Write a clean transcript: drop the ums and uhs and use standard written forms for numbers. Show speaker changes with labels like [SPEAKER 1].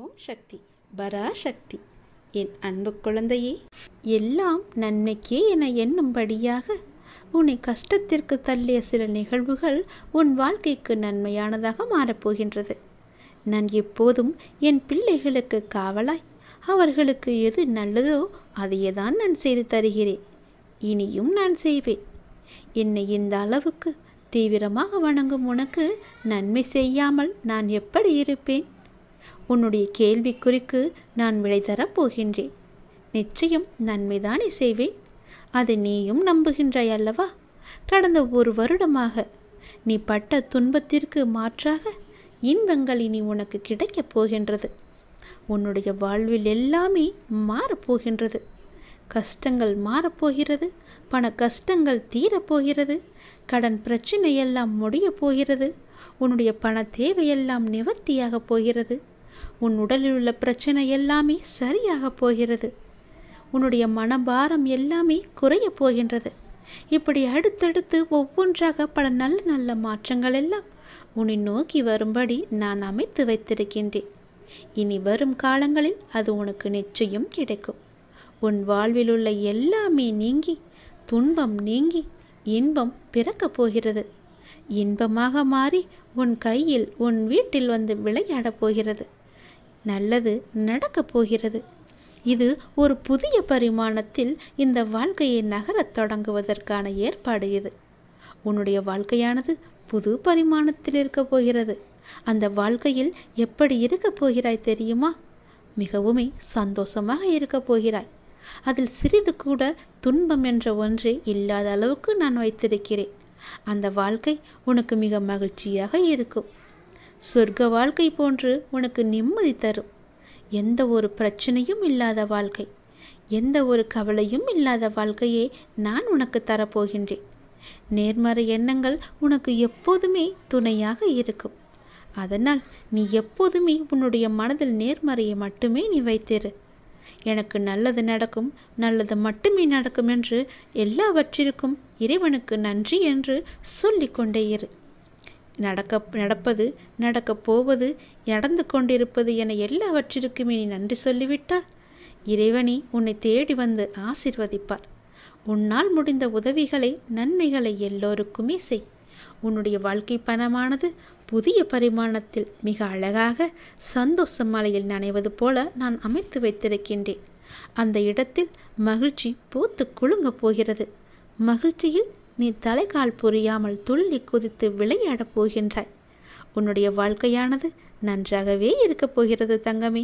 [SPEAKER 1] ஓம் சக்தி பராசக்தி. என் அன்பு குழந்தையே, எல்லாம் நன்மைக்கே என எண்ணும்படியாக உன்னை கஷ்டத்திற்கு தள்ளிய சில நிகழ்வுகள் உன் வாழ்க்கைக்கு நன்மையானதாக மாறப்போகின்றது. நான் எப்போதும் என் பிள்ளைகளுக்கு காவலாய் அவர்களுக்கு எது நல்லதோ அதையே தான் நான் செய்து தருகிறேன். இனியும் நான் செய்வேன். என்னை இந்த அளவுக்கு தீவிரமாக வணங்கும் உனக்கு நன்மை செய்யாமல் நான் எப்படி இருப்பேன்? உன்னுடைய கேள்விக்குறிக்கு நான் விடை தரப் போகின்றேன். நிச்சயம் நன்மைதானே செய்வேன். அதை நீயும் நம்புகின்றாய் அல்லவா? கடந்த ஒரு வருடமாக நீ பட்ட துன்பத்திற்கு மாற்றாக இன்பங்கள் இனி உனக்கு கிடைக்கப் போகின்றது. உன்னுடைய வாழ்வில் எல்லாமே மாறப்போகின்றது. கஷ்டங்கள் மாறப்போகிறது. பண கஷ்டங்கள் தீரப்போகிறது. கடன் பிரச்சனையெல்லாம் முடியப் போகிறது. உன்னுடைய பண தேவையெல்லாம் நிவர்த்தியாக போகிறது. உன் உடலில் உள்ள பிரச்சனை எல்லாமே சரியாக போகிறது. உன்னுடைய மனபாரம் எல்லாமே குறைய போகின்றது. இப்படி அடுத்தடுத்து ஒவ்வொன்றாக பல நல்ல நல்ல மாற்றங்கள் எல்லாம் உன்னை நோக்கி வரும்படி நான் அமைத்து வைத்திருக்கின்றேன். இனி வரும் காலங்களில் அது உனக்கு நிச்சயம் கிடைக்கும். உன் வாழ்வில் உள்ள எல்லாமே நீங்கி துன்பம் நீங்கி இன்பம் பிறக்கப் போகிறது. இன்பமாக மாறி உன் கையில் உன் வீட்டில் வந்து விளையாடப் போகிறது. நல்லது நடக்கப் போகிறது. இது ஒரு புதிய பரிமாணத்தில் இந்த வாழ்க்கையை நகரத் தொடங்குவதற்கான ஏற்பாடு. இது உன்னுடைய வாழ்க்கையானது புது பரிமாணத்தில் இருக்கப் போகிறது. அந்த வாழ்க்கையில் எப்படி இருக்கப் போகிறாய் தெரியுமா? மிகவுமே சந்தோஷமாக இருக்கப் போகிறாய். அதில் சிறிது கூட துன்பம் என்ற ஒன்றே இல்லாத அளவுக்கு நான் வைத்திருக்கிறேன். அந்த வாழ்க்கை உனக்கு மிக மகிழ்ச்சியாக இருக்கும். சொர்க்க வாழ்க்கை போன்று உனக்கு நிம்மதி தரும். எந்த ஒரு பிரச்சனையும் இல்லாத வாழ்க்கை, எந்த ஒரு கவலையும் இல்லாத வாழ்க்கையே நான் உனக்கு தரப்போகின்றேன். நேர்மறை எண்ணங்கள் உனக்கு எப்போதுமே துணையாக இருக்கும். அதனால் நீ எப்போதுமே உன்னுடைய மனதில் நேர்மறையை மட்டுமே நீ வைத்திரு. எனக்கு நல்லது நடக்கும், நல்லது மட்டுமே நடக்கும் என்று எல்லாவற்றிற்கும் இறைவனுக்கு நன்றி என்று சொல்லிக்கொண்டே இரு. நடப்பது, நடக்கப் போவது, நடந்து கொண்டிருப்பது என எல்லாவற்றிற்குமே நீ நன்றி சொல்லிவிட்டால் இறைவனே உன்னை தேடி வந்து ஆசீர்வதிப்பார். உன்னால் முடிந்த உதவிகளை, நன்மைகளை எல்லோருக்குமே செய். உன்னுடைய வாழ்க்கை பணமானது புதிய பரிமாணத்தில் மிக அழகாக சந்தோஷ மலையில் நனைவது போல நான் அமைத்து வைத்திருக்கின்றேன். அந்த இடத்தில் மகிழ்ச்சி பூத்து குலுங்கப் போகிறது. மகிழ்ச்சியில் நீ தலைகால் புரியாமல் துள்ளி குதித்து விளையாடப் போகின்றாய். உன்னுடைய வாழ்க்கையானது நன்றாகவே இருக்கப் போகிறது தங்கமே.